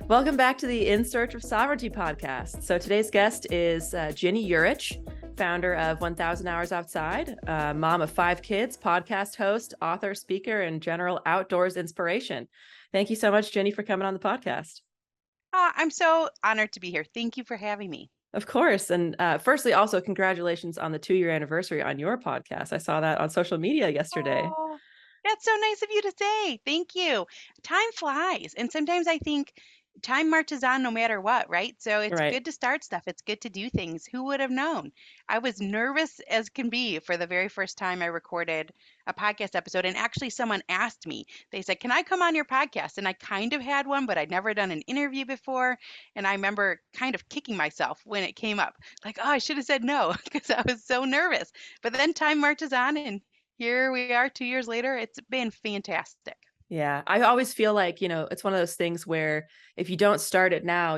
Welcome back to the In Search of Sovereignty podcast. So today's guest is Ginny Yurich, founder of 1000 Hours Outside, mom of 5 kids, podcast host, author, speaker, and general outdoors inspiration. Thank you so much, Ginny, for coming on the podcast. I'm so honored to be here. Thank you for having me. Of course. And firstly, also congratulations on the 2-year anniversary on your podcast. I saw that on social media yesterday. Oh, that's so nice of you to say. Thank you. Time flies. And sometimes I think time marches on no matter what, right? So it's Right. good to start stuff. It's good to do things. Who would have known? I was nervous as can be for the very first time I recorded a podcast episode. And actually, someone asked me, they said, "Can I come on your podcast?" And I kind of had one, but I'd never done an interview before. And I remember kind of kicking myself when it came up, like, oh, I should have said no because I was so nervous. But then time marches on and here we are 2 years later. It's been fantastic. Yeah, I always feel like, it's one of those things where if you don't start it now,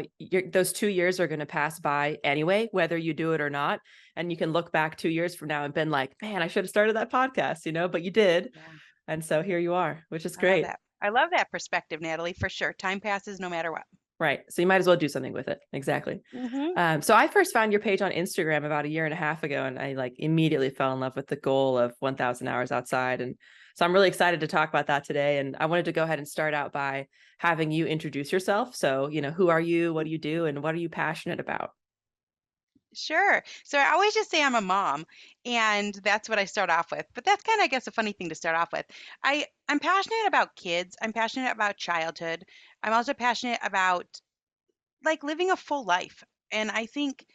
those 2 years are going to pass by anyway, whether you do it or not. And you can look back 2 years from now and been like, man, I should have started that podcast, but you did. Yeah, And so here you are, which is I love great. that. I love that perspective, Natalie, for sure. Time passes no matter what. Right. So you might as well do something with it. Exactly. Hmm. So I first found your page on Instagram about a year and a half ago, and I like immediately fell in love with the goal of 1000 hours outside. And so I'm really excited to talk about that today. And I wanted to go ahead and start out by having you introduce yourself. So, who are you? What do you do? And what are you passionate about? Sure. So I always just say I'm a mom, and that's what I start off with. But that's kind of, I guess, a funny thing to start off with. I'm passionate about kids. I'm passionate about childhood. I'm also passionate about like living a full life. And I think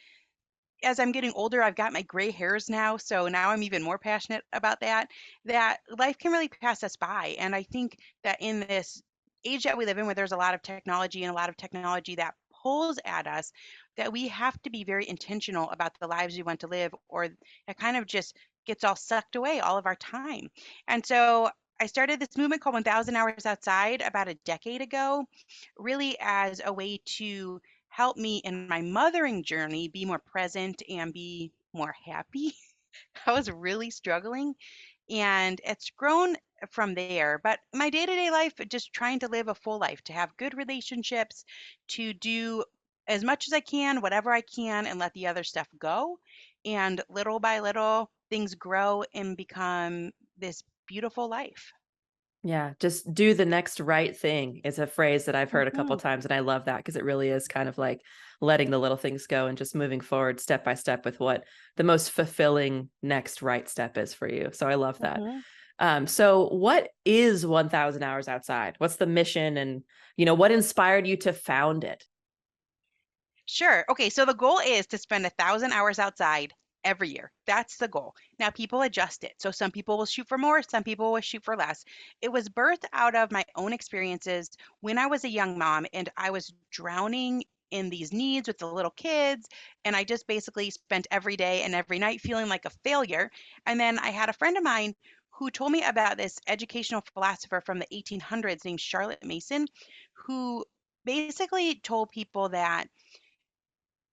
as I'm getting older, I've got my gray hairs now, so now I'm even more passionate about that, that life can really pass us by. And I think that in this age that we live in, where there's a lot of technology and a lot of technology that pulls at us, that we have to be very intentional about the lives we want to live, or it kind of just gets all sucked away, all of our time. And so I started this movement called 1000 Hours Outside about a decade ago, really as a way to help me in my mothering journey be more present and be more happy. I was really struggling and it's grown from there. But my day to day life, just trying to live a full life, to have good relationships, to do as much as I can, whatever I can, and let the other stuff go. And little by little, things grow and become this beautiful life. Yeah, just do the next right thing is a phrase that I've heard a couple Mhm. times, and I love that because it really is kind of like letting the little things go and just moving forward step by step with what the most fulfilling next right step is for you. So I love that. Mhm. So what is 1000 Hours Outside? What's the mission, and what inspired you to found it? Sure. Okay. So the goal is to spend 1,000 hours outside every year. That's the goal. Now, people adjust it. So some people will shoot for more, some people will shoot for less. It was birthed out of my own experiences when I was a young mom and I was drowning in these needs with the little kids. And I just basically spent every day and every night feeling like a failure. And then I had a friend of mine who told me about this educational philosopher from the 1800s named Charlotte Mason, who basically told people that,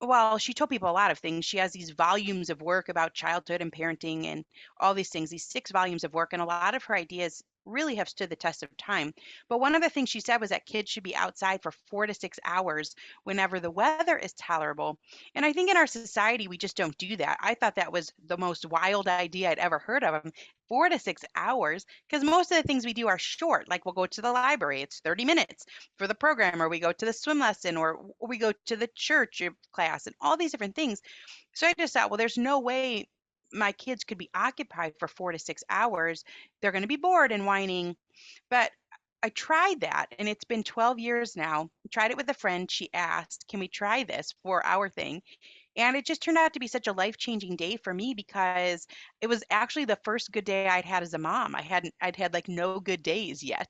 well, she told people a lot of things. She has these volumes of work about childhood and parenting and all these things, these 6 volumes of work. And a lot of her ideas really have stood the test of time. But one of the things she said was that kids should be outside for 4 to 6 hours whenever the weather is tolerable. And I think in our society, we just don't do that. I thought that was the most wild idea I'd ever heard of. 4 to 6 hours, because most of the things we do are short. Like we'll go to the library, it's 30 minutes for the program, or we go to the swim lesson, or we go to the church class, and all these different things. So I just thought, well, there's no way my kids could be occupied for 4 to 6 hours. They're going to be bored and whining. But I tried that, and it's been 12 years now. I tried it with a friend. She asked, "Can we try this 4 hour thing?" And it just turned out to be such a life-changing day for me because it was actually the first good day I'd had as a mom. I'd had like no good days yet.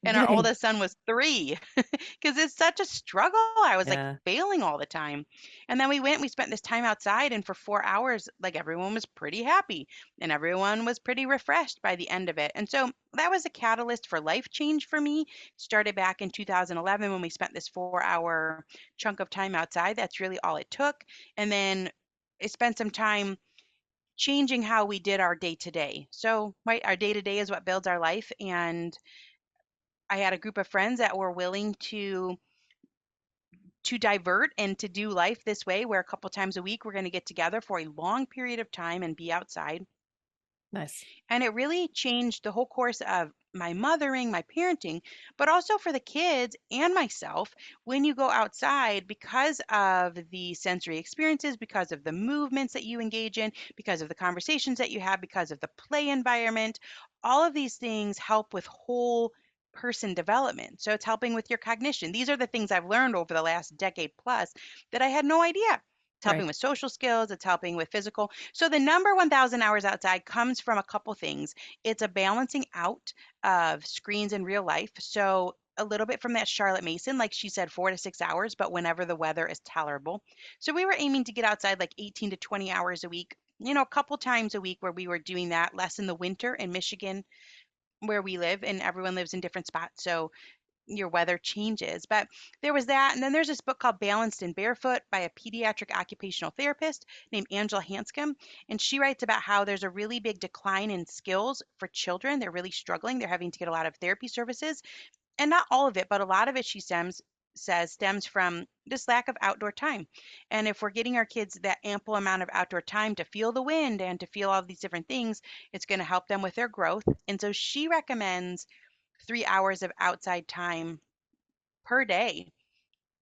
And our Dang. oldest son was 3 because it's such a struggle. I was like Yeah. failing all the time. And then we spent this time outside, and for 4 hours, like everyone was pretty happy and everyone was pretty refreshed by the end of it. And so that was a catalyst for life change for me. Started back in 2011 when we spent this 4 hour chunk of time outside. That's really all it took. And then I spent some time changing how we did our day to day. So, right, our day to day is what builds our life. And I had a group of friends that were willing to to divert and to do life this way, where a couple times a week we're going to get together for a long period of time and be outside. Nice. And it really changed the whole course of my mothering, my parenting, but also for the kids and myself when you go outside because of the sensory experiences, because of the movements that you engage in, because of the conversations that you have, because of the play environment. All of these things help with whole person development. So it's helping with your cognition. These are the things I've learned over the last decade plus that I had no idea. It's helping Right. with social skills, it's helping with physical. So the number 1,000 hours outside comes from a couple things. It's a balancing out of screens in real life. So a little bit from that Charlotte Mason, like she said, 4 to 6 hours, but whenever the weather is tolerable. So we were aiming to get outside like 18 to 20 hours a week, a couple times a week where we were doing that, less in the winter in Michigan where we live, and everyone lives in different spots. So your weather changes. But there was that. And then there's this book called Balanced and Barefoot by a pediatric occupational therapist named Angela Hanscom. And she writes about how there's a really big decline in skills for children. They're really struggling. They're having to get a lot of therapy services. And not all of it, but a lot of it, says stems from this lack of outdoor time. And if we're getting our kids that ample amount of outdoor time to feel the wind and to feel all these different things, it's going to help them with their growth. And so she recommends 3 hours of outside time per day,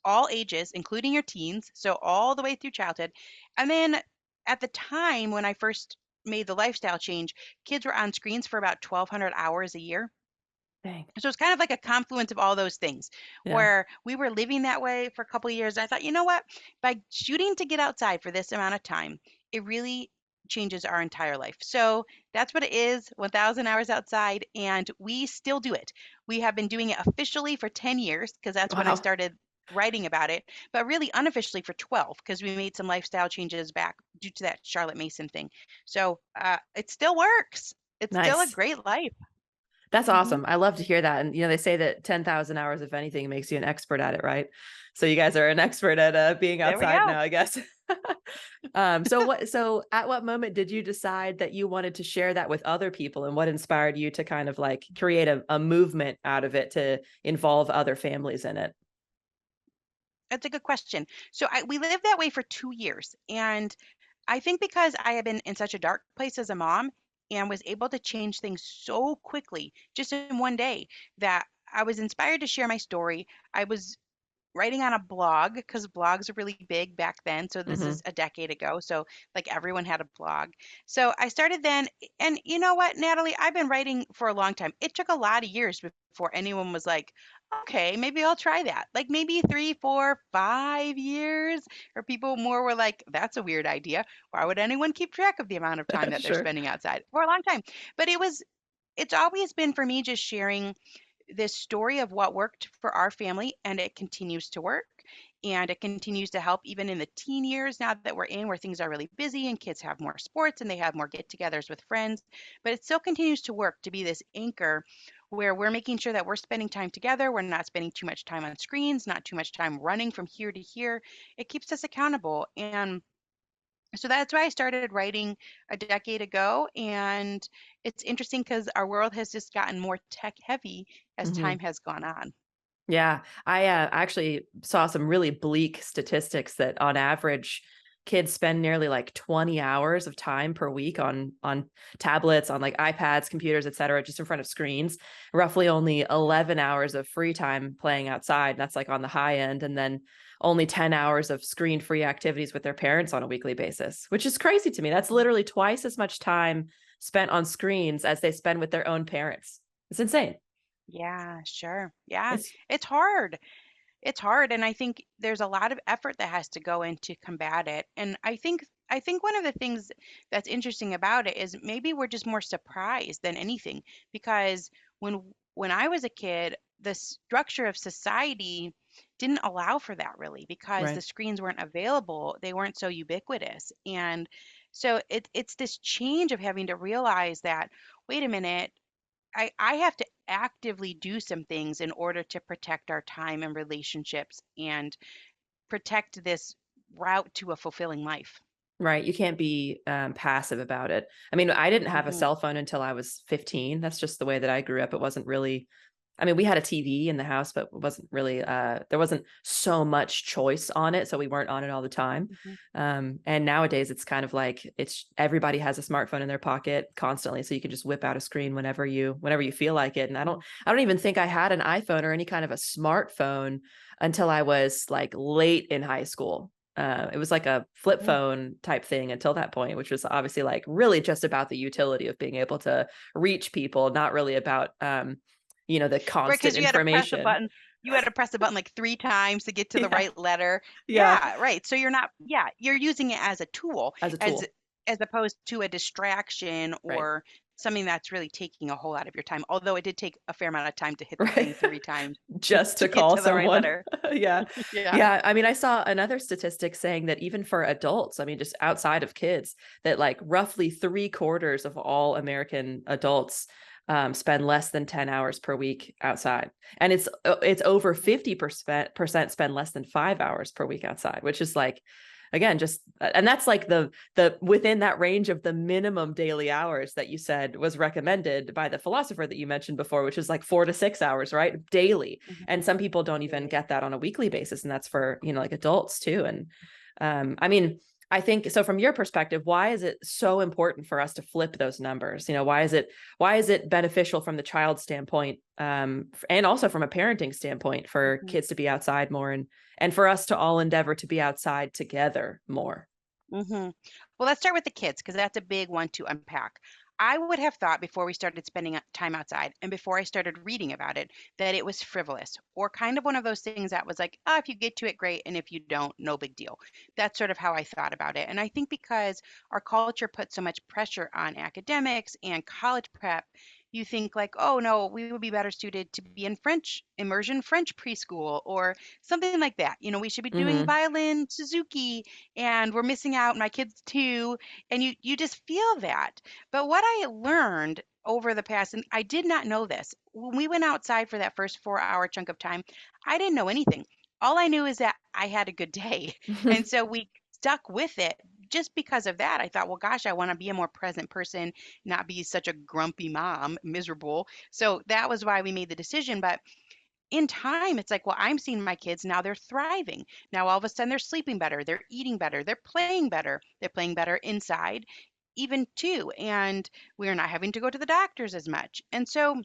all ages, including your teens, so all the way through childhood. And then at the time when I first made the lifestyle change, kids were on screens for about 1,200 hours a year. Dang. So it's kind of like a confluence of all those things Yeah. where we were living that way for a couple of years. I thought, you know what? By shooting to get outside for this amount of time, it really changes our entire life. So that's what it is, 1,000 hours outside, and we still do it. We have been doing it officially for 10 years because that's when I Wow. started writing about it, but really unofficially for 12 because we made some lifestyle changes back due to that Charlotte Mason thing. So it still works. It's still a Nice. great life. That's Hmm. awesome. I love to hear that. And they say that 10,000 hours, if anything, makes you an expert at it, right? So you guys are an expert at being There we outside go. now, I guess. So at what moment did you decide that you wanted to share that with other people, and what inspired you to kind of like create a movement out of it to involve other families in it? That's a good question. So we lived that way for 2 years. And I think because I had been in such a dark place as a mom and was able to change things so quickly, just in one day, that I was inspired to share my story. I was writing on a blog because blogs are really big back then. So this Hmm. is a decade ago. So like everyone had a blog. So I started then. And you know what, Natalie, I've been writing for a long time. It took a lot of years before anyone was like, okay, maybe I'll try that. Like maybe 3, 4, 5 years, or people more were like, that's a weird idea. Why would anyone keep track of the amount of time that they're Sure. spending outside for a long time? But it's always been for me just sharing this story of what worked for our family, and it continues to work, and it continues to help even in the teen years now that we're in, where things are really busy and kids have more sports and they have more get-togethers with friends. But it still continues to work to be this anchor where we're making sure that we're spending time together, we're not spending too much time on screens, not too much time running from here to here. It keeps us accountable. And so that's why I started writing a decade ago. And it's interesting because our world has just gotten more tech heavy as Hmm. time has gone on. Yeah, I actually saw some really bleak statistics that on average, kids spend nearly like 20 hours of time per week on tablets, on like iPads, computers, et cetera, just in front of screens. Roughly only 11 hours of free time playing outside. And that's like on the high end. And then only 10 hours of screen-free activities with their parents on a weekly basis, which is crazy to me. That's literally twice as much time spent on screens as they spend with their own parents. It's insane. Yeah, sure. Yeah, It's it's hard. It's hard, and I think there's a lot of effort that has to go in to combat it. And I think one of the things that's interesting about it is maybe we're just more surprised than anything because when I was a kid, the structure of society didn't allow for that really because the right. screens weren't available. They weren't so ubiquitous. And so it's this change of having to realize that, wait a minute, I have to actively do some things in order to protect our time and relationships and protect this route to a fulfilling life. Right. You can't be passive about it. I mean, I didn't have a Hmm. cell phone until I was 15. That's just the way that I grew up. It wasn't really I mean, we had a TV in the house, but it wasn't really, there wasn't so much choice on it. So we weren't on it all the time. Mhm. And nowadays it's kind of like everybody has a smartphone in their pocket constantly. So you can just whip out a screen whenever you feel like it. And I don't even think I had an iPhone or any kind of a smartphone until I was like late in high school. It was like a flip Mm. phone type thing until that point, which was obviously like really just about the utility of being able to reach people, not really about, the Right, constant because you had to press a information. button. You had to press the button like 3 times to get to the Yeah. right letter. Yeah. Yeah, right. So you're using it as a tool, As a as tool. opposed to a distraction Right. or something that's really taking a whole lot of your time. Although it did take a fair amount of time to hit the Right. thing 3 times Just to to get call to the right someone. letter. Yeah. Yeah. Yeah. I mean, I saw another statistic saying that even for adults, I mean, just outside of kids, that like roughly 3/4 of all American adults spend less than 10 hours per week outside. And it's over 50% spend less than 5 hours per week outside, which is like, again, just, and that's like the within that range of the minimum daily hours that you said was recommended by the philosopher that you mentioned before, which is like 4 to 6 hours, right? Daily. Mhm. And some people don't even get that on a weekly basis. And that's for, like adults too. And I mean, I think so from your perspective, why is it so important for us to flip those numbers? Why is it beneficial from the child standpoint, and also from a parenting standpoint for Mhm. kids to be outside more, and for us to all endeavor to be outside together more? Mhm. Well, let's start with the kids because that's a big one to unpack. I would have thought before we started spending time outside and before I started reading about it that it was frivolous or kind of one of those things that was like, oh, if you get to it, great. And if you don't, no big deal. That's sort of how I thought about it. And I think because our culture puts so much pressure on academics and college prep, you think like, oh, no, we would be better suited to be in French, immersion French preschool or something like that. We should be doing Mm-hmm. violin, Suzuki, and we're missing out, my kids too, and you just feel that. But what I learned over the past, and I did not know this, when we went outside for that first 4-hour chunk of time, I didn't know anything. All I knew is that I had a good day. And so we stuck with it. Just because of that, I thought, well, gosh, I want to be a more present person, not be such a grumpy mom, miserable. So that was why we made the decision. But in time, it's like, well, I'm seeing my kids now, they're thriving. Now, all of a sudden, they're sleeping better, they're eating better, they're playing better inside, even too. And we're not having to go to the doctors as much. And so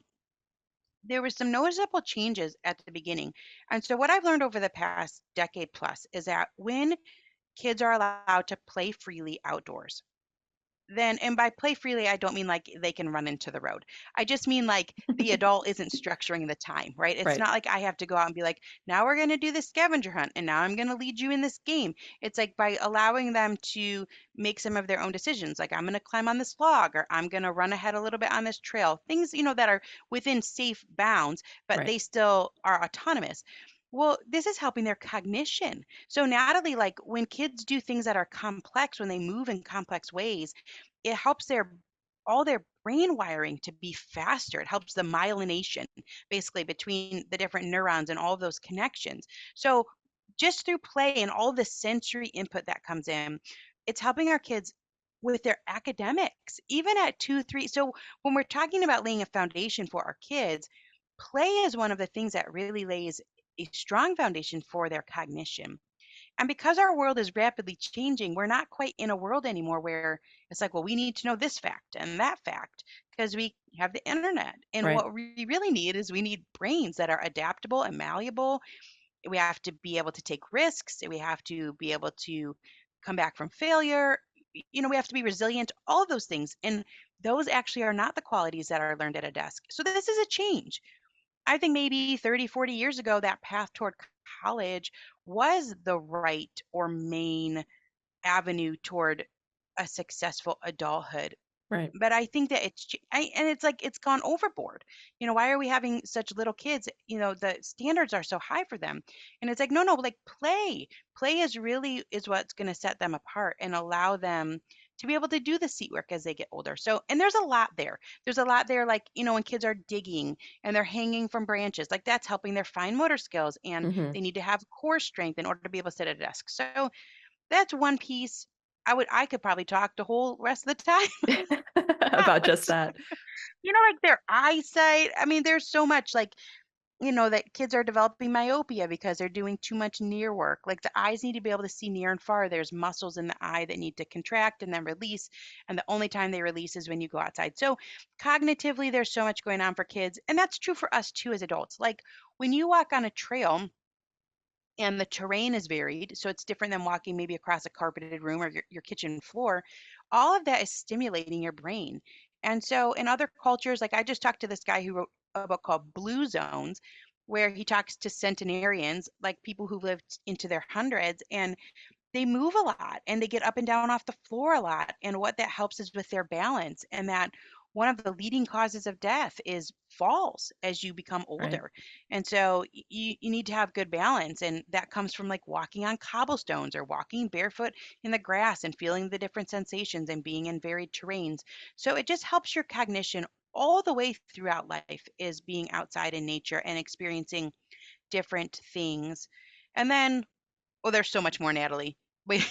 there was some noticeable changes at the beginning. And so, what I've learned over the past decade plus is that when kids are allowed to play freely outdoors, then and by play freely, I don't mean like they can run into the road. I just mean like the adult isn't structuring the time, right? It's Right. not like I have to go out and be like, now we're going to do this scavenger hunt and now I'm going to lead you in this game. It's like by allowing them to make some of their own decisions, like I'm going to climb on this log or I'm going to run ahead a little bit on this trail, things, that are within safe bounds, but Right. they still are autonomous. Well, this is helping their cognition. So, Natalie, like when kids do things that are complex, when they move in complex ways, it helps their all their brain wiring to be faster. It helps the myelination basically between the different neurons and all of those connections. So just through play and all the sensory input that comes in, it's helping our kids with their academics, even at 2, 3. So when we're talking about laying a foundation for our kids, play is one of the things that really lays a strong foundation for their cognition. And because our world is rapidly changing, we're not quite in a world anymore where it's like, well, we need to know this fact and that fact because we have the internet. And Right. what we really need is we need brains that are adaptable and malleable. We have to be able to take risks. We have to be able to come back from failure. We have to be resilient, all of those things. And those actually are not the qualities that are learned at a desk. So this is a change. I think maybe 30, 40 years ago, that path toward college was the right or main avenue toward a successful adulthood. Right. But I think that and it's like it's gone overboard. Why are we having such little kids? The standards are so high for them. And it's like, no, no, like play. Play is what's going to set them apart and allow them to be able to do the seat work as they get older. So, and there's a lot there. There's a lot there, like, when kids are digging and they're hanging from branches, like that's helping their fine motor skills. And Mm-hmm. they need to have core strength in order to be able to sit at a desk. So that's one piece. I could probably talk the whole rest of the time. About just that. Like their eyesight. I mean, there's so much like that kids are developing myopia because they're doing too much near work. Like the eyes need to be able to see near and far. There's muscles in the eye that need to contract and then release. And the only time they release is when you go outside. So cognitively, there's so much going on for kids. And that's true for us too as adults. Like when you walk on a trail, and the terrain is varied, so it's different than walking maybe across a carpeted room or your kitchen floor. All of that is stimulating your brain. And so in other cultures, like I just talked to this guy who wrote a book called Blue Zones, where he talks to centenarians, like people who lived into their hundreds, and they move a lot and they get up and down off the floor a lot. And what that helps is with their balance. And that one of the leading causes of death is falls as you become Right. older. And so you need to have good balance. And that comes from like walking on cobblestones or walking barefoot in the grass and feeling the different sensations and being in varied terrains. So it just helps your cognition all the way throughout life is being outside in nature and experiencing different things. And then oh, there's so much more, Natalie. Wait,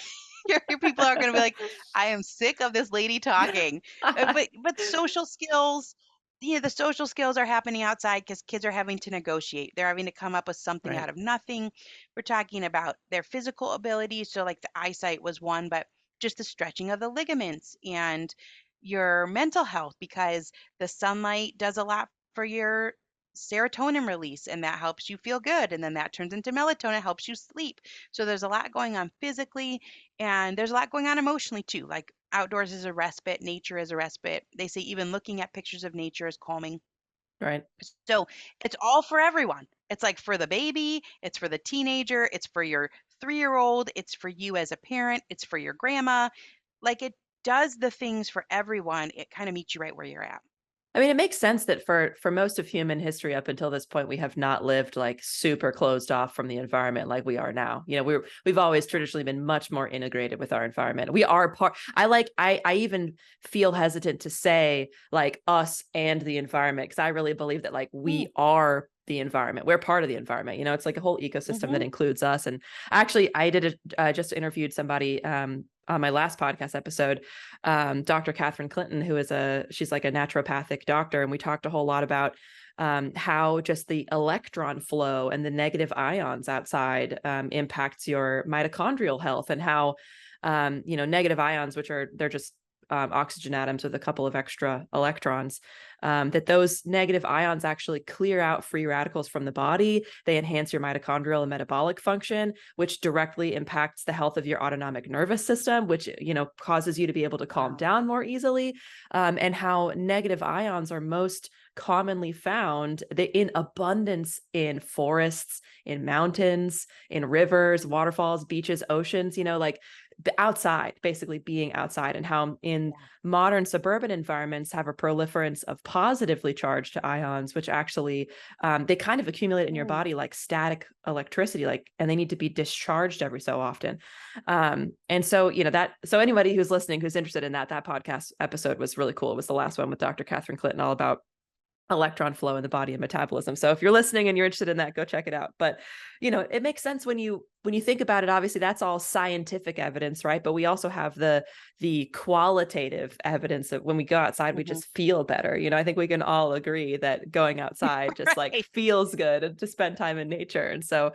your people are gonna be like, "I am sick of this lady talking." But social skills, the social skills are happening outside because kids are having to negotiate. They're having to come up with something Right. out of nothing. We're talking about their physical abilities, so like the eyesight was one, but just the stretching of the ligaments and your mental health because the sunlight does a lot for your serotonin release and that helps you feel good and then that turns into melatonin, helps you sleep. So there's a lot going on physically and there's a lot going on emotionally too. Like outdoors is a respite, nature is a respite. They say even looking at pictures of nature is calming. Right. So it's all for everyone. It's like for the baby, it's for the teenager, it's for your 3-year old, it's for you as a parent, it's for your grandma. Like it does the things for everyone. It kind of meets you right where you're at. I mean, it makes sense that for most of human history up until this point, we have not lived like super closed off from the environment like we are now. We've always traditionally been much more integrated with our environment. We are part. I even feel hesitant to say like us and the environment because I really believe that like Mm, we are the environment. We're part of the environment. It's like a whole ecosystem that mhm. includes us. And actually, just interviewed somebody on my last podcast episode, Dr. Catherine Clinton, she's like a naturopathic doctor. And we talked a whole lot about how just the electron flow and the negative ions outside impacts your mitochondrial health and how, negative ions, they're just oxygen atoms with a couple of extra electrons, that those negative ions actually clear out free radicals from the body. They enhance your mitochondrial and metabolic function, which directly impacts the health of your autonomic nervous system, which, causes you to be able to calm Wow. down more easily. And how negative ions are most commonly found in abundance in forests, in mountains, in rivers, waterfalls, beaches, oceans, like the outside, basically being outside, and how in Yeah. modern suburban environments have a proliferance of positively charged ions, which actually they kind of accumulate in your Mm. body like static electricity, and they need to be discharged every so often. And so, so anybody who's listening, who's interested in that podcast episode was really cool. It was the last one with Dr. Catherine Clinton, all about electron flow in the body and metabolism. So if you're listening and you're interested in that, go check it out. But it makes sense when you think about it. Obviously, that's all scientific evidence, right? But we also have the qualitative evidence that when we go outside, we Mhm. just feel better. I think we can all agree that going outside just like Right. feels good and to spend time in nature. And so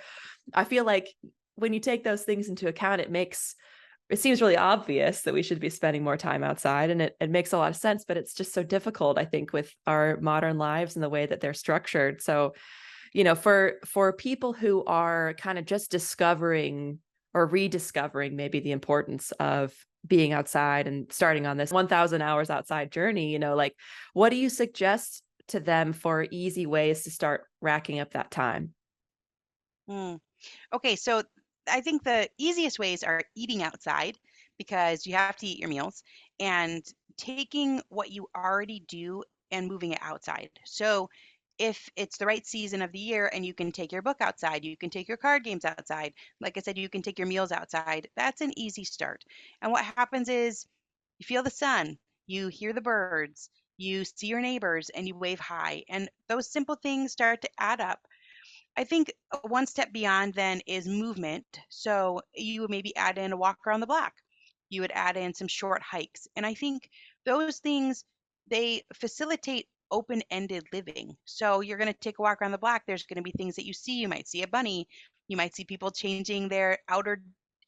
I feel like when you take those things into account, it seems really obvious that we should be spending more time outside, and it makes a lot of sense, but it's just so difficult, I think, with our modern lives and the way that they're structured. So, for people who are kind of just discovering or rediscovering maybe the importance of being outside and starting on this 1000 hours outside journey, like what do you suggest to them for easy ways to start racking up that time? Mm. Okay, so I think the easiest ways are eating outside because you have to eat your meals and taking what you already do and moving it outside. So if it's the right season of the year and you can take your book outside, you can take your card games outside. Like I said, you can take your meals outside. That's an easy start. And what happens is you feel the sun, you hear the birds, you see your neighbors and you wave hi. And those simple things start to add up. I think one step beyond then is movement. So you would maybe add in a walk around the block. You would add in some short hikes. And I think those things they facilitate open-ended living. So you're going to take a walk around the block. There's going to be things that you see. You might see a bunny. You might see people changing their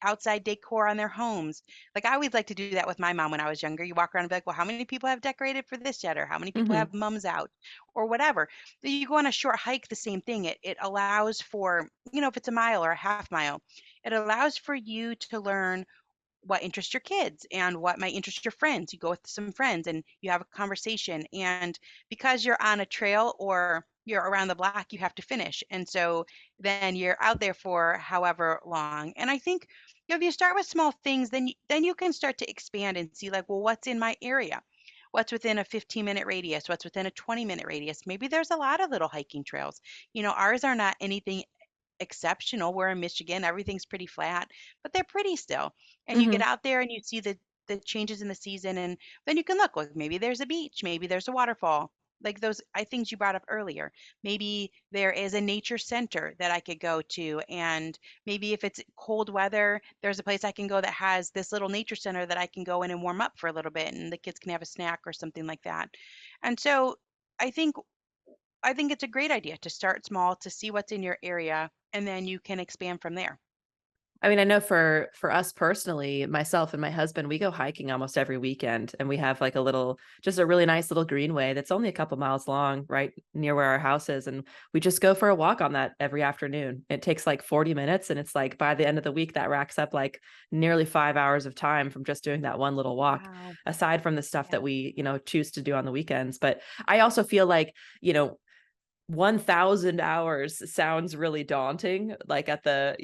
outside decor on their homes. Like I always like to do that with my mom when I was younger. You walk around and be like, well, how many people have decorated for this yet? Or how many people Hmm. have mums out or whatever. Then you go on a short hike, the same thing. It allows for, if it's a mile or a half mile, it allows for you to learn what interests your kids and what might interest your friends. You go with some friends and you have a conversation. And because you're on a trail or you're around the block, you have to finish. And so then you're out there for however long. And I think if you start with small things, then you can start to expand and see like, well, what's in my area? What's within a 15-minute radius? What's within a 20-minute radius? Maybe there's a lot of little hiking trails. Ours are not anything exceptional. We're in Michigan, everything's pretty flat, but they're pretty still. And you get Hmm. out there and you see the changes in the season, and then you can look like maybe there's a beach, maybe there's a waterfall. Like those I things you brought up earlier. Maybe there is a nature center that I could go to, and maybe if it's cold weather, there's a place I can go that has this little nature center that I can go in and warm up for a little bit and the kids can have a snack or something like that. And so I think I think it's a great idea to start small, to see what's in your area, and then you can expand from there. I mean, I know for us personally, myself and my husband, we go hiking almost every weekend, and we have like just a really nice little greenway that's only a couple miles long, right near where our house is, and we just go for a walk on that every afternoon. It takes like 40 minutes, and it's like by the end of the week that racks up like nearly 5 hours of time from just doing that one little walk, Wow. aside from the stuff Yeah. that we, choose to do on the weekends. But I also feel like, 1,000 hours sounds really daunting, like at the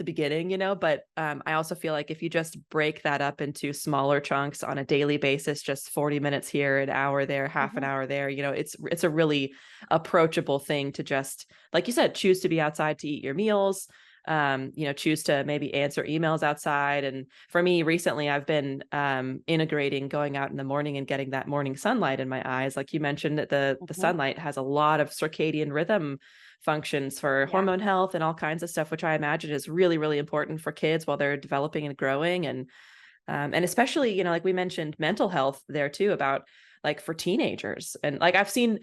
beginning, but I also feel like if you just break that up into smaller chunks on a daily basis, just 40 minutes here, an hour there, half an Mhm. hour there, it's a really approachable thing to just, like you said, choose to be outside to eat your meals, choose to maybe answer emails outside. And for me recently, I've been integrating going out in the morning and getting that morning sunlight in my eyes. Like you mentioned, that the Mhm. sunlight has a lot of circadian rhythm functions for Yeah. hormone health and all kinds of stuff, which I imagine is really, really important for kids while they're developing and growing. And especially, like we mentioned, mental health there too, about like for teenagers. And like I've seen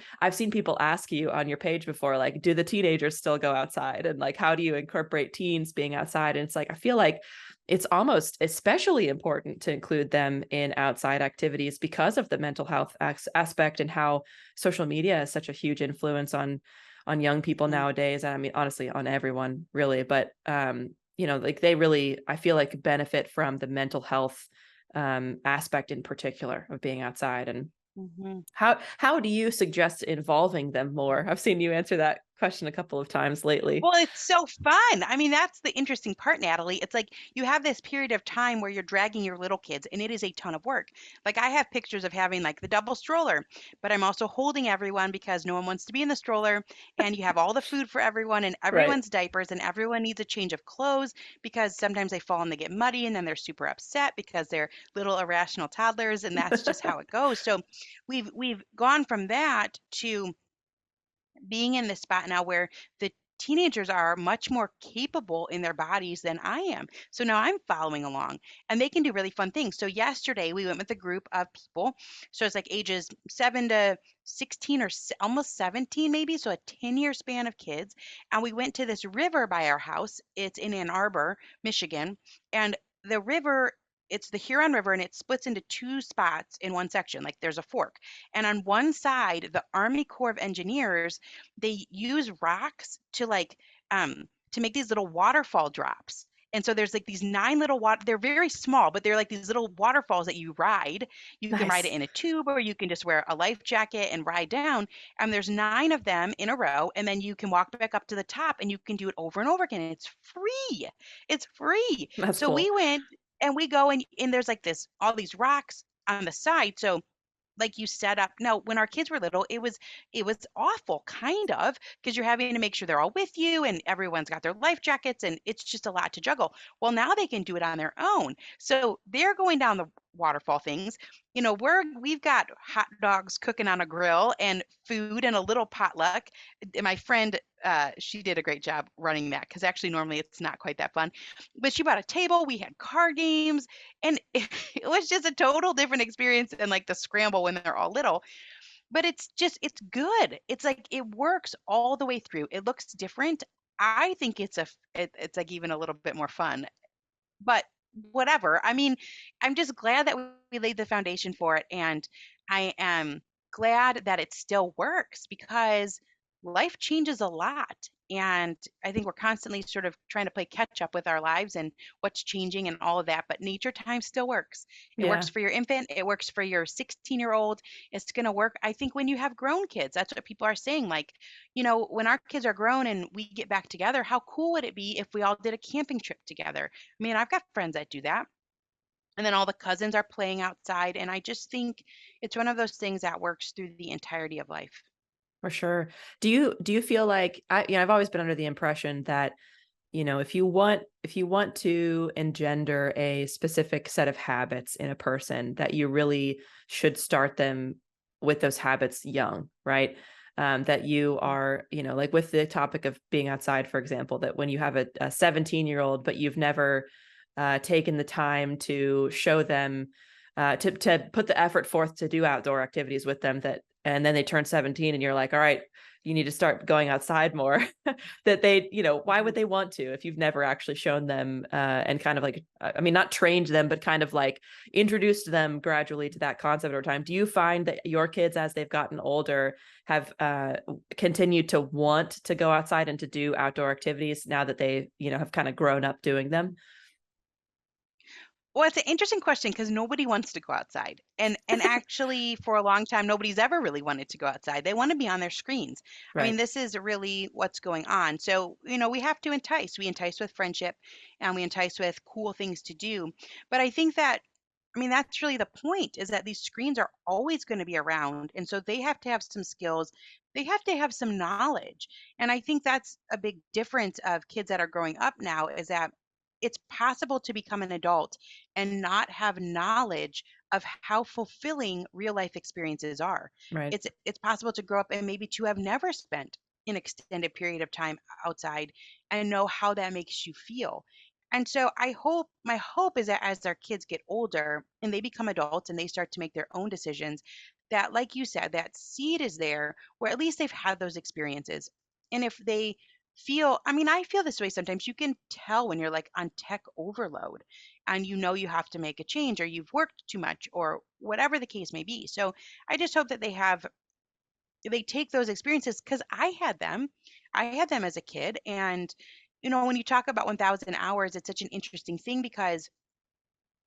people ask you on your page before, like, do the teenagers still go outside? And like, how do you incorporate teens being outside? And it's like, I feel like it's almost especially important to include them in outside activities because of the mental health aspect, and how social media is such a huge influence on young people Mhm. nowadays. And I mean, honestly, on everyone really, but like they really, I feel like, benefit from the mental health aspect in particular of being outside. And Mhm. how do you suggest involving them more? I've seen you answer that question a couple of times lately. Well, it's so fun. I mean, that's the interesting part, Natalie. It's like you have this period of time where you're dragging your little kids, and it is a ton of work. Like I have pictures of having like the double stroller, but I'm also holding everyone because no one wants to be in the stroller. And you have all the food for everyone and Right. everyone's diapers, and everyone needs a change of clothes because sometimes they fall and they get muddy, and then they're super upset because they're little irrational toddlers, and that's just how it goes. So we've gone from that to being in this spot now where the teenagers are much more capable in their bodies than I am. So now I'm following along and they can do really fun things. So yesterday we went with a group of people. So it's like ages 7 to 16 or almost 17 maybe, so a 10-year span of kids. And we went to this river by our house. It's in Ann Arbor, Michigan, and the river, it's the Huron River, and it splits into two spots in one section. Like there's a fork. And on one side, the Army Corps of Engineers, they use rocks to make these little waterfall drops. And so there's like these nine little water, they're very small, but they're like these little waterfalls that you ride. You can ride it Nice. in a tube or you can just wear a life jacket and ride down. And there's nine of them in a row. And then you can walk back up to the top and you can do it over and over again. And it's free. It's free. That's So we cool. went and we go and there's like this, all these rocks on the side. So like you set up now when our kids were little it was awful kind of because you're having to make sure they're all with you and everyone's got their life jackets and it's just a lot to juggle. Well, now they can do it on their own, so they're going down the waterfall things. We've got hot dogs cooking on a grill and food and a little potluck. And my friend, she did a great job running that because actually normally it's not quite that fun, but she brought a table, we had card games, and it was just a total different experience than like the scramble when they're all little. but it's good. It's like it works all the way through. It looks different. I think it's like even a little bit more fun. But whatever. I mean, I'm just glad that we laid the foundation for it, and I am glad that it still works because life changes a lot. And I think we're constantly sort of trying to play catch up with our lives and what's changing and all of that. But nature time still works. It works Yeah, for your infant, it works for your 16-year-old. It's going to work, I think, when you have grown kids. That's what people are saying. Like, when our kids are grown and we get back together, how cool would it be if we all did a camping trip together? I mean, I've got friends that do that. And then all the cousins are playing outside. And I just think it's one of those things that works through the entirety of life. for sure. Do you feel like I've always been under the impression that if you want to engender a specific set of habits in a person, that you really should start them with those habits young, right? That you Mm. are, like with the topic of being outside, for example, that when you have a 17-year-old, but you've never taken the time to show them, to put the effort forth to do outdoor activities with them, and then they turn 17 and you're like, all right, you need to start going outside more. That they, why Mhm. would they want to if you've never actually shown them, and kind of like, I mean, not trained them, but kind of like introduced them gradually to that concept over time. Do you find that your kids, as they've gotten older, have continued to want to go outside and to do outdoor activities now that they, have kind of grown up doing them? Well, it's an interesting question because nobody wants to go outside. And actually for a long time nobody's ever really wanted to go outside. They want to be on their screens. I mean, Right. this is really what's going on. So, we have to entice. We entice with friendship and we entice with cool things to do. But I think that I mean, that's really the point is that these screens are always going to be around. And so they have to have some skills. They have to have some knowledge. And I think that's a big difference of kids that are growing up now is that it's possible to become an adult and not have knowledge of how fulfilling real life experiences are. Right. It's possible to grow up and maybe to have never spent an extended period of time outside and know how that makes you feel. And so my hope is that as our kids get older and they become adults and they start to make their own decisions, that like you said, that seed is there where at least they've had those experiences. And if they feel, I mean, I feel this way sometimes. You can tell when you're like on tech overload and you have to make a change or you've worked too much or whatever the case may be. So I just hope that they take those experiences because I had them. I had them as a kid. And, when you talk about 1,000 hours, it's such an interesting thing because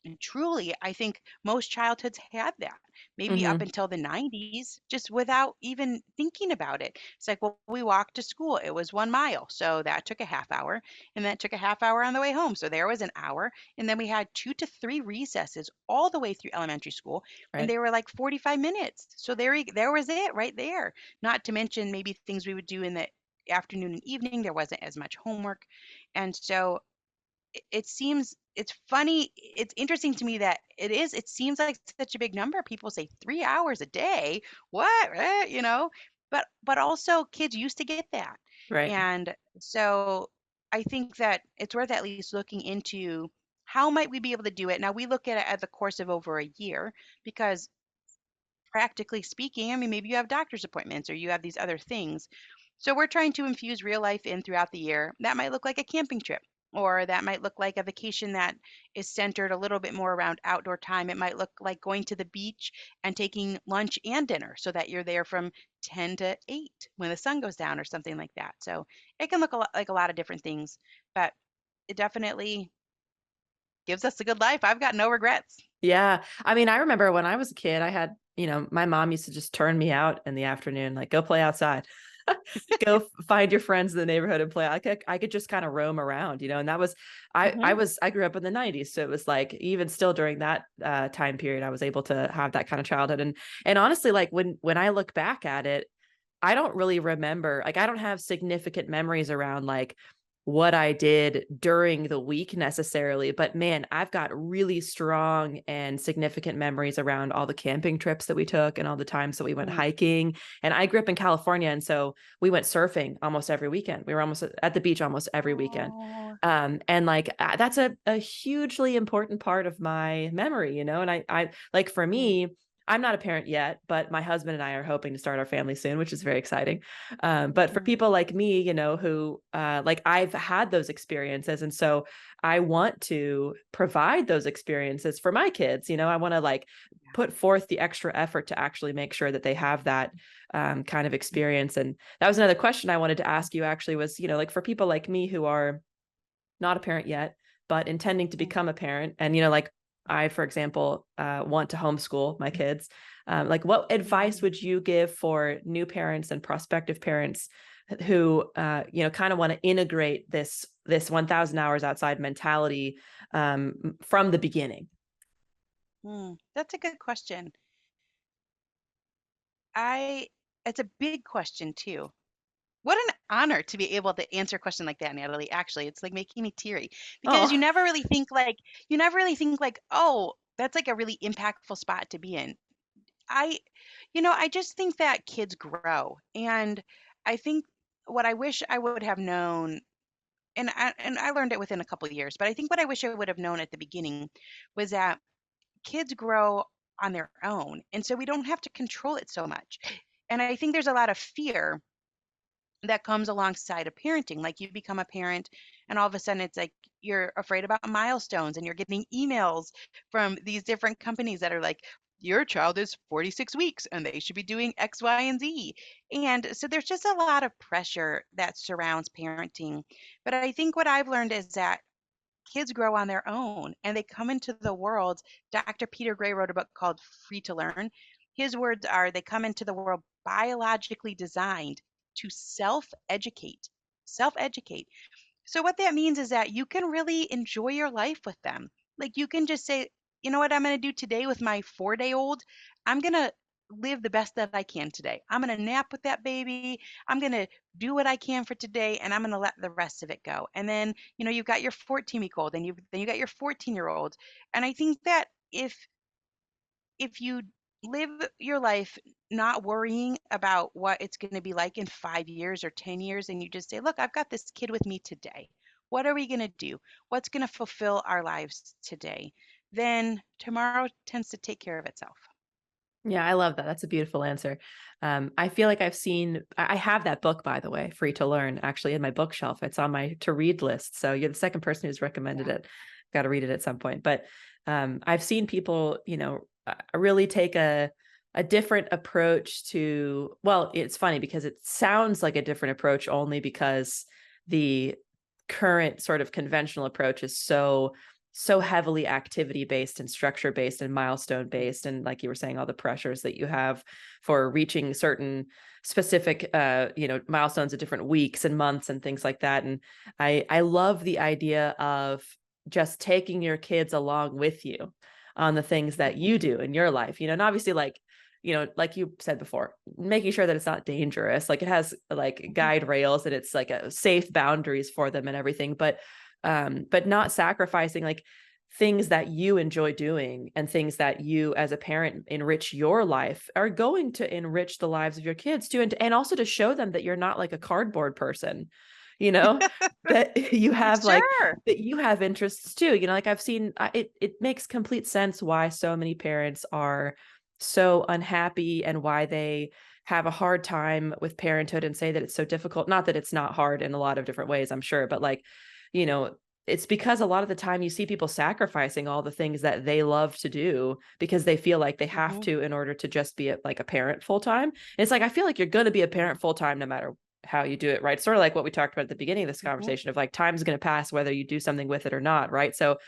and truly, I think most childhoods had that, maybe up Hmm. until the 90s, just without even thinking about it. It's like, well, we walked to school. It was 1 mile. So that took a half hour. And that took a half hour on the way home. So there was an hour. And then we had 2 to 3 recesses all the way through elementary school. And Right. they were like 45 minutes. So there was it right there. Not to mention maybe things we would do in the afternoon and evening. There wasn't as much homework. And so it seems it's funny it's interesting to me that it seems like such a big number. People say 3 hours a day. What? But also kids used to get that. Right. And so I think that it's worth at least looking into how might we be able to do it. Now we look at it at the course of over a year because practically speaking, I mean, maybe you have doctor's appointments or you have these other things. So we're trying to infuse real life in throughout the year. That might look like a camping trip, or that might look like a vacation that is centered a little bit more around outdoor time. It might look like going to the beach and taking lunch and dinner so that you're there from 10 to 8 when the sun goes down or something like that. So it can look like a lot of different things, but it definitely gives us a good life. I've got no regrets. Yeah. I mean, I remember when I was a kid, I had, my mom used to just turn me out in the afternoon, like, go play outside. Go find your friends in the neighborhood and play. I could just kind of roam around, and that was, Hmm. I grew up in the 90s. So it was like, even still during that time period, I was able to have that kind of childhood. And honestly, like when I look back at it, I don't really remember, like, I don't have significant memories around like what I did during the week necessarily, but man, I've got really strong and significant memories around all the camping trips that we took and all the times that we went Hmm. hiking. And I grew up in California, and so we went surfing almost every weekend. We were almost at the beach almost every weekend. Oh. And like, that's a hugely important part of my memory, and I like, for Mhm. me, I'm not a parent yet, but my husband and I are hoping to start our family soon, which is very exciting. But for Mhm. people like me, who like I've had those experiences, and so I want to provide those experiences for my kids. I want to like Yeah. put forth the extra effort to actually make sure that they have that kind of experience. And that was another question I wanted to ask you actually was, like for people like me who are not a parent yet, but intending to Mhm. become a parent. And, like I, for example, want to homeschool my kids. Like what advice Mhm. would you give for new parents and prospective parents who, kind of want to integrate this 1000 hours outside mentality from the beginning? That's a good question. I It's a big question too. What an honor to be able to answer a question like that, Natalie. Actually, it's like making me teary because Oh, you never really think like, oh, that's like a really impactful spot to be in. I I just think that kids grow, and I think what I wish I would have known, and I learned it within a couple of years, but I think what I wish I would have known at the beginning was that kids grow on their own, and so we don't have to control it so much. And I think there's a lot of fear that comes alongside of parenting. Like you become a parent, and all of a sudden it's like you're afraid about milestones, and you're getting emails from these different companies that are like, your child is 46 weeks and they should be doing X, Y, and Z. And so there's just a lot of pressure that surrounds parenting. But I think what I've learned is that kids grow on their own and they come into the world. Dr. Peter Gray wrote a book called Free to Learn. His words are they come into the world biologically designed to self-educate. Self-educate. So what that means is that you can really enjoy your life with them. Like you can just say, you know what I'm going to do today with my 4-day old? I'm going to live the best that I can today. I'm going to nap with that baby. I'm going to do what I can for today, and I'm going to let the rest of it go. And then, you've got your 14-week old, and you got your 14-year-old. And I think that if you live your life not worrying about what it's going to be like in 5 years or 10 years, and you just say, look, I've got this kid with me today. What are we going to do? What's going to fulfill our lives today? Then tomorrow tends to take care of itself. yeah, I love that. That's a beautiful answer. I feel like I have that book, by the way, Free to Learn, actually in my bookshelf. It's on my to read list. So you're the second person who's recommended Yeah. it. Got to read it at some point. But I've seen people, really take a different approach to, well, it's funny because it sounds like a different approach only because the current sort of conventional approach is so heavily activity based and structure based and milestone based, and like you were saying, all the pressures that you have for reaching certain specific milestones at different weeks and months and things like that. And I love the idea of just taking your kids along with you on the things that Mhm. you do in your life, and obviously like you said before, making sure that it's not dangerous, like it has like Mhm. guide rails and it's like a safe boundaries for them and everything, but not sacrificing like things that you enjoy doing and things that you as a parent enrich your life are going to enrich the lives of your kids too, and also to show them that you're not like a cardboard person, you know that you have like Sure. that you have interests too, like I've seen it makes complete sense why so many parents are so unhappy and why they have a hard time with parenthood and say that it's so difficult. Not that it's not hard in a lot of different ways, I'm sure, but like, you know, it's because a lot of the time you see people sacrificing all the things that they love to do because they feel like they have Mhm. to in order to just be like a parent full time. And it's like I feel like you're going to be a Yeah. parent full time no matter how you do it, right? Sort of like what we talked about at the beginning of this Mhm. conversation of like time's going to pass whether you do something with it or not, right? So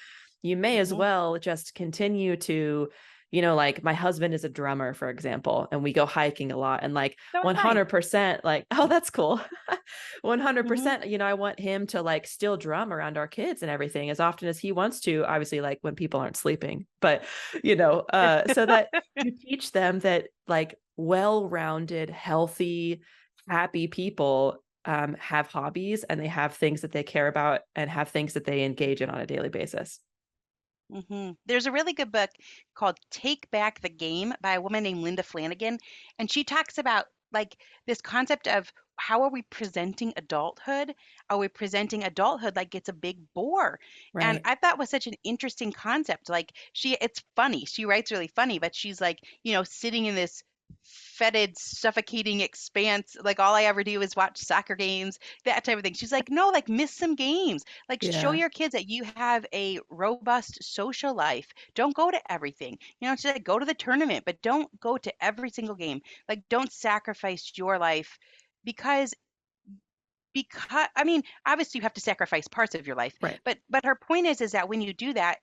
you may as Mhm. well just continue to, like my husband is a drummer, for example, and we go hiking a lot, and like So is mine. 100%, like, oh, that's cool. Mhm. 100%, I want him to like still drum around our kids and everything as often as he wants to, obviously, like when people aren't sleeping, but so that you teach them that like well-rounded, healthy, happy people have hobbies and they have things that they care about and have things that they engage in on a daily basis. There's a really good book called Take Back the Game by a woman named Linda Flanagan. And she talks about like this concept of how are we presenting adulthood? Are we presenting adulthood like it's a big bore? And Right. I thought was such an interesting concept. Like it's funny. She writes really funny, but she's like, sitting in this fetid, suffocating expanse. Like all I ever do is watch soccer games, that type of thing. She's like, no, like miss some games. Like show Yeah. your kids that you have a robust social life. Don't go to everything. She's like, go to the tournament, but don't go to every single game. Like don't sacrifice your life because I mean, obviously you have to sacrifice parts of your life, Right. but her point is that when you do that,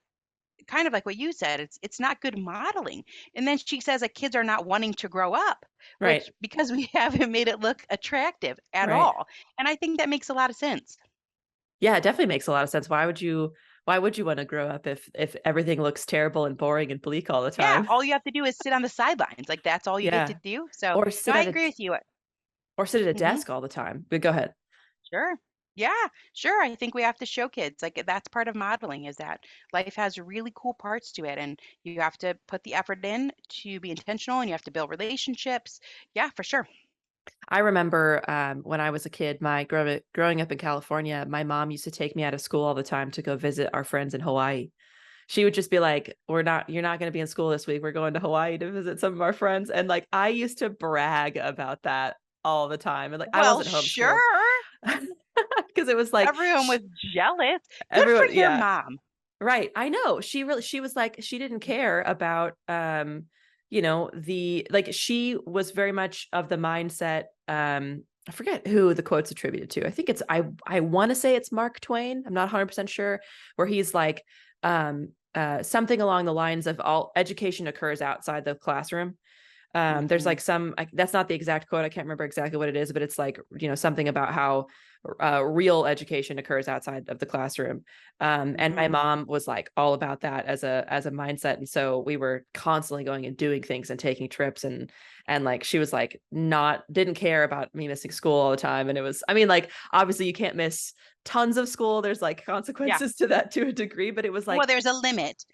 kind of like what you said, it's not good modeling. And then she says that kids are not wanting to grow up, Right. which because we haven't made it look attractive at Right. all. And I think that makes a lot of sense. Yeah, it definitely makes a lot of sense. Why would you want to grow up if everything looks terrible and boring and bleak all the Yeah, time? all you have to do is sit on the sidelines. Like that's all you get to Yeah. do. So, Or no, sit I at a agree with you. or sit at a Hmm. desk all the time. But go ahead. Sure. Yeah, sure. I think we have to show kids like that's part of modeling is that life has really cool parts to it and you have to put the effort in to be intentional and you have to build relationships. Yeah, for sure. I remember when I was a kid, my growing up in California, my mom used to take me out of school all the time to go visit our friends in Hawaii. She would just be like, you're not going to be in school this week. We're going to Hawaii to visit some of our friends. And like, I used to brag about that all the time. And like, I Well, wasn't homeschooled sure. because it was like, Everyone was jealous. Good for everyone, your yeah, mom. right. I know. She was like, she didn't care about, like she was very much of the mindset. I forget who the quote's attributed to. I think I want to say it's Mark Twain. I'm not 100% sure, where he's like, something along the lines of all education occurs outside the classroom. There's Hmm. like that's not the exact quote. I can't remember exactly what it is, but it's like, something about how real education occurs outside of the classroom. And my Hmm. mom was like all about that as a mindset. And so we were constantly going and doing things and taking trips and like, she was like, didn't care about me missing school all the time. And it was, I mean, like, obviously you can't miss tons of school. There's like Yeah. consequences to that to a degree, but it was Well, like, there's a limit.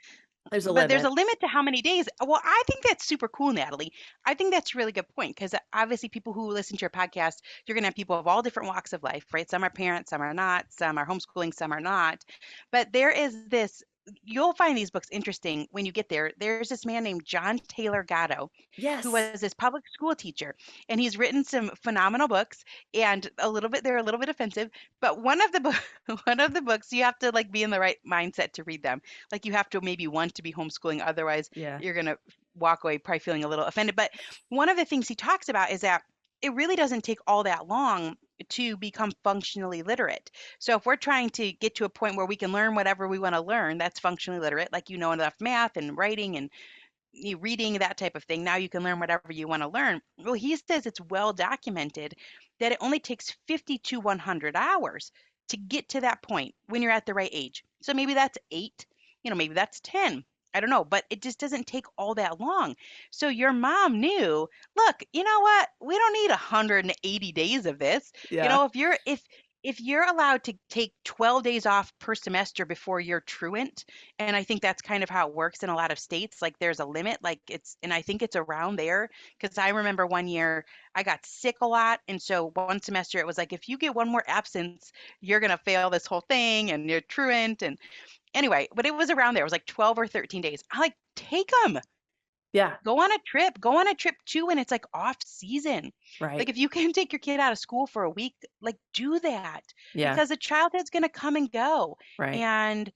there's a But there's a limit. limit to how many days. Well, I think that's super cool, Natalie. I think that's a really good point because obviously, people who listen to your podcast, you're going to have people of all different walks of life, right? Some are parents, some are not, some are homeschooling, some are not. But there is this, you'll find these books interesting when you get there. There's this man named John Taylor Gatto who Yes. was this public school teacher, and he's written some phenomenal books, and they're a little bit offensive, but one of the one of the books you have to like be in the right mindset to read them. Like you have to maybe want to be homeschooling, otherwise Yeah. you're going to walk away probably feeling a little offended. But one of the things he talks about is that it really doesn't take all that long to become functionally literate. So if we're trying to get to a point where we can learn whatever we want to learn, that's functionally literate, like enough math and writing and reading, that type of thing. Now you can learn whatever you want to learn. Well, he says it's well documented that it only takes 50 to 100 hours to get to that point when you're at the right age. So maybe that's 8, maybe that's 10. I don't know, but it just doesn't take all that long. So your mom knew, look, you know what? We don't need 180 days of this. Yeah. If you're allowed to take 12 days off per semester before you're truant, and I think that's kind of how it works in a lot of states. Like there's a limit, and I think it's around there. Because I remember one year I got sick a lot. And so one semester it was like, if you get one more absence, you're going to fail this whole thing and you're truant. And anyway, but it was around there. It was like 12 or 13 days. I like, take them. Yeah. Go on a trip too when it's like off season. Like Right. if you can take your kid out of school for a week, like do that Yeah. because the childhood's going to come and go. Right. And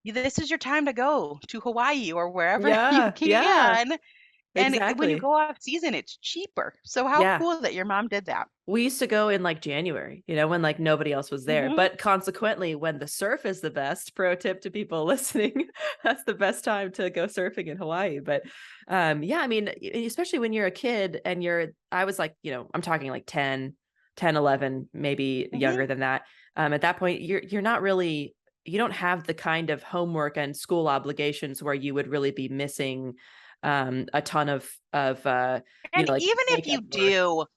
this is your time to go to Hawaii or wherever you Yeah. Yeah. can. And when you Exactly. go off season, it's cheaper. So how Yeah. cool that your mom did that. We used to go in like January, when like nobody else was there. Hmm. But consequently, when the surf is the best, pro tip to people listening, that's the best time to go surfing in Hawaii. But yeah, I mean, especially when you're a kid and I was like, I'm talking like 10, 11, maybe Hmm. younger than that. At that point, you're not really, you don't have the kind of homework and school obligations where you would really be missing a ton of And like makeup work.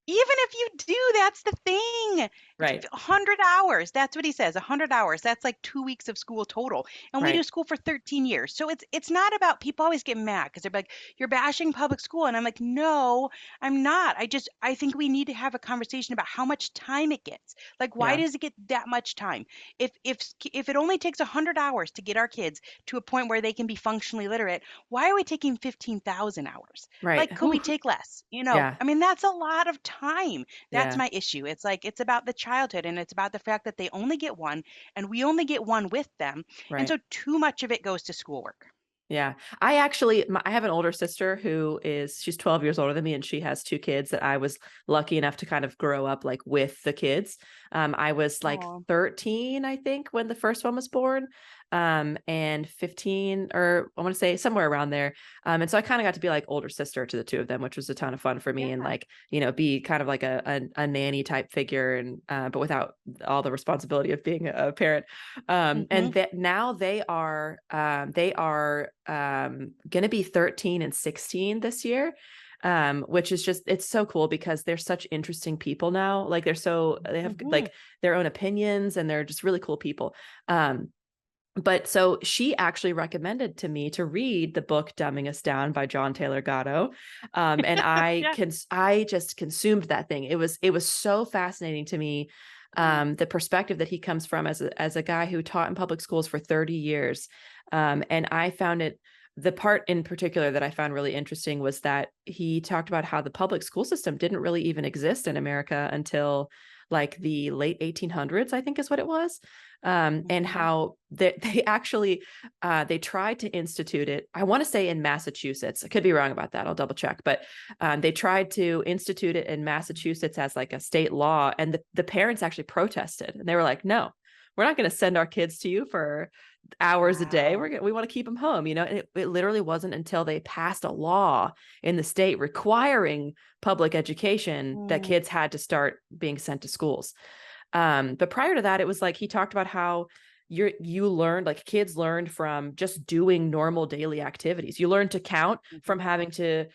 even if you do, that's the thing. Right. 100 hours. That's what he says. 100 hours. That's like 2 weeks of school total. And we do Right. school for 13 years. So it's not about, people always get mad because they're like, you're bashing public school. And I'm like, no, I'm not. I think we need to have a conversation about how much time it gets. Like, why Yeah. does it get that much time? If it only takes 100 hours to get our kids to a point where they can be functionally literate, why are we taking 15,000 hours? Right. Like, could we Ooh. take less? Yeah. I mean, that's a lot of time. That's Yeah. my issue. It's like, it's about the childhood, and it's about the fact that they only get one and we only get one with them. And Right. so too much of it goes to schoolwork. Yeah. I have an older sister she's 12 years older than me, and she has two kids that I was lucky enough to kind of grow up like with the kids. I was like Oh, 13, I think, when the first one was born. And 15, or I want to say somewhere around there. And so I kind of got to be like older sister to the two of them, which was a ton of fun for me, and yeah. like, be kind of like a nanny type figure, and but without all the responsibility of being a parent. Hmm. And that now they are going to be 13 and 16 this year, which is just, it's so cool because they're such interesting people now. Like they have Hmm. like their own opinions, and they're just really cool people. But so she actually recommended to me to read the book Dumbing Us Down by John Taylor Gatto. And Yeah. I just consumed that thing. It was so fascinating to me. Mm. The perspective that he comes from as a guy who taught in public schools for 30 years. And I found the part in particular that I found really interesting was that he talked about how the public school system didn't really even exist in America until like the late 1800s, I think is what it was. And Hmm. how they actually they tried to institute it. I want to say in Massachusetts. I could be wrong about that. I'll double check. But they tried to institute it in Massachusetts as like a state law, and the parents actually protested, and they were like, "No, we're not going to send our kids to you for hours a day. Wow. We want to keep them home." And it literally wasn't until they passed a law in the state requiring public education that Mm. kids had to start being sent to schools. But prior to that, it was like he talked about how you learned, like kids learned from just doing normal daily activities. You learn to count from Hmm. having to,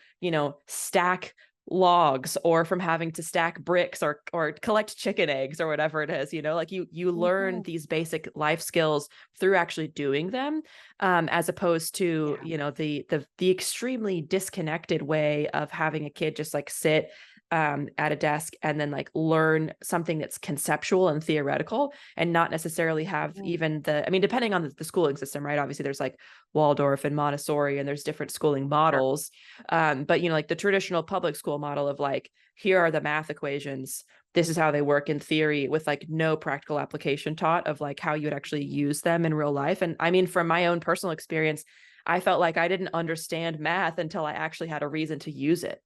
stack logs, or from having to stack bricks, or collect chicken eggs, or whatever it is. Like you learn Hmm. these basic life skills through actually doing them, as opposed to, Yeah. the extremely disconnected way of having a kid just like sit at a desk and then like learn something that's conceptual and theoretical, and not necessarily have Mm. even depending on the schooling system, right? Obviously there's like Waldorf and Montessori, and there's different schooling Sure. models. But like the traditional public school model of like, here are the math equations, this is how they work in theory, with like no practical application taught of like how you would actually Mhm. use them in real life. And I mean, from my own personal experience, I felt like I didn't understand math until I actually had a reason to use it.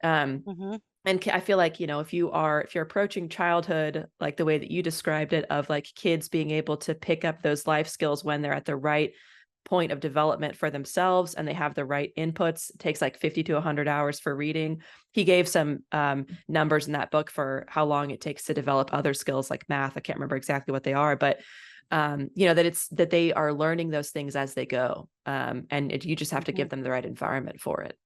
um, Mhm. and I feel like, if you're approaching childhood like the way that you described it, of like kids being able to pick up those life skills when they're at the right point of development for themselves, and they have the right inputs. It takes like 50 to 100 hours for reading. He gave some numbers in that book for how long it takes to develop other skills like math. I can't remember exactly what they are, but that they are learning those things as they go. You just have to Mhm. give them the right environment for it.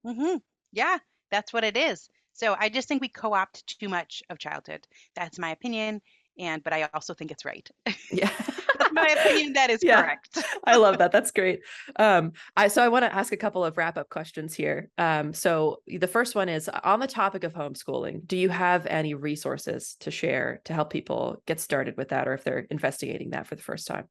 Mhm. Yeah, that's what it is. So I just think we co-opt too much of childhood. That's my opinion, but I also think it's right. Yeah. That's my opinion. That is Yeah. correct. I love that. That's great. I want to ask a couple of wrap up questions here. So the first one is on the topic of homeschooling. Do you have any resources to share to help people get started with that, or if they're investigating that for the first time?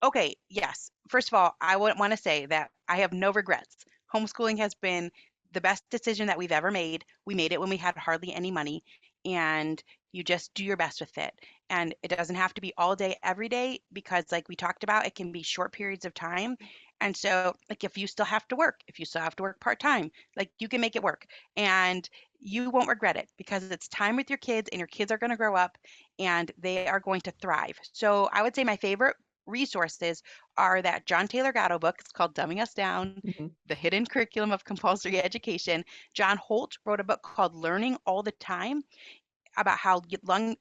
Okay, yes. First of all, I would want to say that I have no regrets. Homeschooling has been the best decision that we've ever made. We made it when we had hardly any money, and you just do your best with it. And it doesn't have to be all day, every day, because, like we talked about, it can be short periods of time. And so, like, if you still have to work, if you still have to work part time, like, you can make it work. And you won't regret it because it's time with your kids, and your kids are going to grow up and they are going to thrive. So, I would say my favorite resources are that John Taylor Gatto book. It's called Dumbing Us Down, Mhm. The Hidden Curriculum of Compulsory Education. John Holt wrote a book called Learning All the Time, about how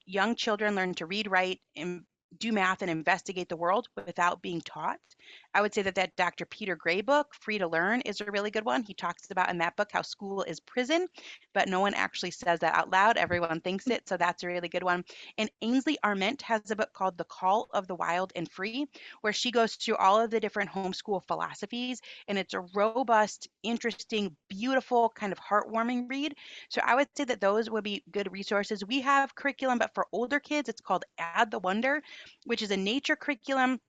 young children learn to read, write, and do math and investigate the world without being taught. I would say that Dr. Peter Gray book, Free to Learn, is a really good one. He talks about in that book how school is prison, but no one actually says that out loud. Everyone thinks it. So that's a really good one. And Ainsley Arment has a book called The Call of the Wild and Free, where she goes through all of the different homeschool philosophies. And it's a robust, interesting, beautiful, kind of heartwarming read. So I would say that those would be good resources. We have curriculum, but for older kids, it's called Add the Wonder, which is a nature curriculum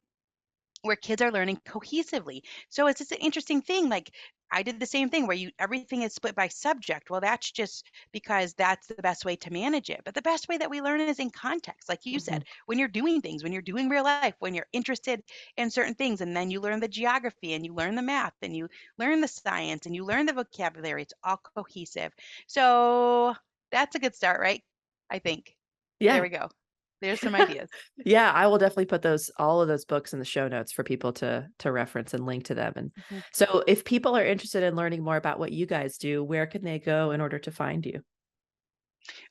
where kids are learning cohesively. So it's just an interesting thing. Like I did the same thing where everything is split by subject. Well, that's just because that's the best way to manage it. But the best way that we learn is in context, like you Mhm. said, when you're doing things, when you're doing real life, when you're interested in certain things, and then you learn the geography and you learn the math and you learn the science and you learn the vocabulary. It's all cohesive. So that's a good start, right? I think. There Yeah. we go. There's some ideas. Yeah, I will definitely put all of those books in the show notes for people to reference and link to them. And Mhm. so if people are interested in learning more about what you guys do, where can they go in order to find you?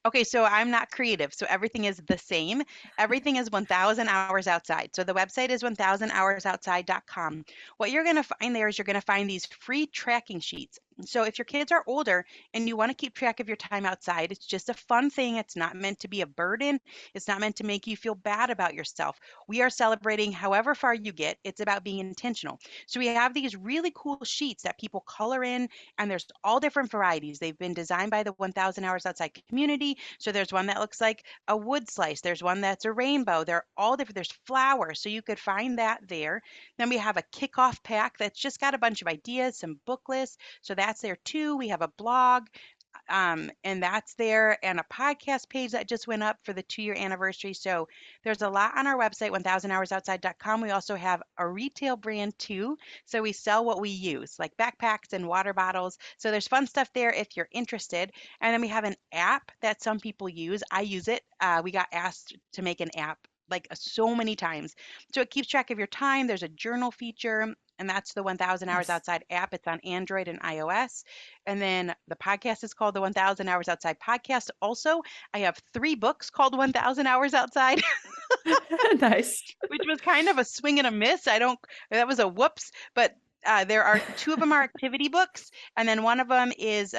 Okay, so I'm not creative, so everything is the same. Everything is 1,000 hours outside. So the website is 1000hoursoutside.com. What you're going to find there is you're going to find these free tracking sheets. So if your kids are older and you want to keep track of your time outside, it's just a fun thing. It's not meant to be a burden. It's not meant to make you feel bad about yourself. We are celebrating however far you get. It's about being intentional. So we have these really cool sheets that people color in, and there's all different varieties. They've been designed by the 1000 Hours Outside community. So there's one that looks like a wood slice. There's one that's a rainbow. They're all different. There's flowers. So you could find that there. Then we have a kickoff pack that's just got a bunch of ideas, some book lists. So that's there too. We have a blog, and that's there, and a podcast page that just went up for the 2-year anniversary. So there's a lot on our website, 1000hoursoutside.com. We also have a retail brand too. So we sell what we use, like backpacks and water bottles. So there's fun stuff there if you're interested. And then we have an app that some people use. I use it. We got asked to make an app like so many times. So it keeps track of your time. There's a journal feature, and that's the 1000 Hours Nice. Outside app. It's on Android and iOS. And then the podcast is called the 1000 Hours Outside podcast. Also, I have 3 books called 1000 Hours Outside, Nice. which was kind of a swing and a miss. That was a whoops, but there are 2 of them are activity books, and then one of them is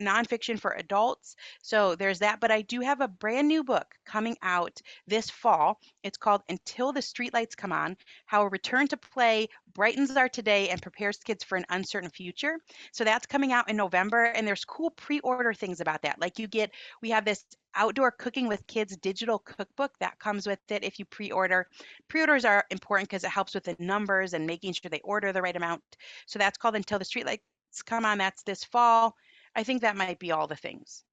nonfiction for adults. So there's that. But I do have a brand new book coming out this fall. It's called Until the Streetlights Come On: How a Return to Play Brightens Our Today and Prepares Kids for an Uncertain Future. So that's coming out in November, and there's cool pre-order things about that. Like we have this outdoor cooking with kids digital cookbook that comes with it if you pre-order. Pre-orders are important because it helps with the numbers and making sure they order the right amount. So that's called Until the Streetlights Come On. That's this fall. I think that might be all the things.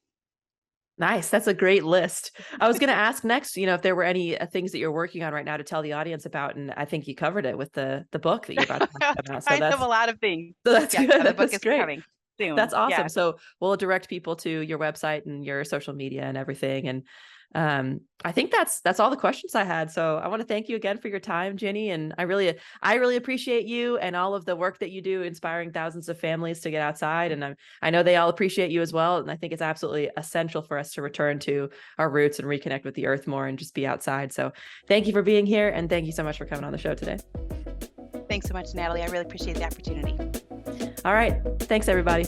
Nice. That's a great list. I was going to ask next, if there were any things that you're working on right now to tell the audience about, and I think you covered it with the book that you're about to talk about. Kind of a lot of things. So that's Yeah, good. the book That's is great. coming soon. That's awesome. Yeah. So we'll direct people to your website and your social media and everything. And I think that's all the questions I had. So I want to thank you again for your time, Ginny. And I really appreciate you and all of the work that you do, inspiring thousands of families to get outside. And I know they all appreciate you as well. And I think it's absolutely essential for us to return to our roots and reconnect with the earth more and just be outside. So thank you for being here. And thank you so much for coming on the show today. Thanks so much, Natalie. I really appreciate the opportunity. All right. Thanks, everybody.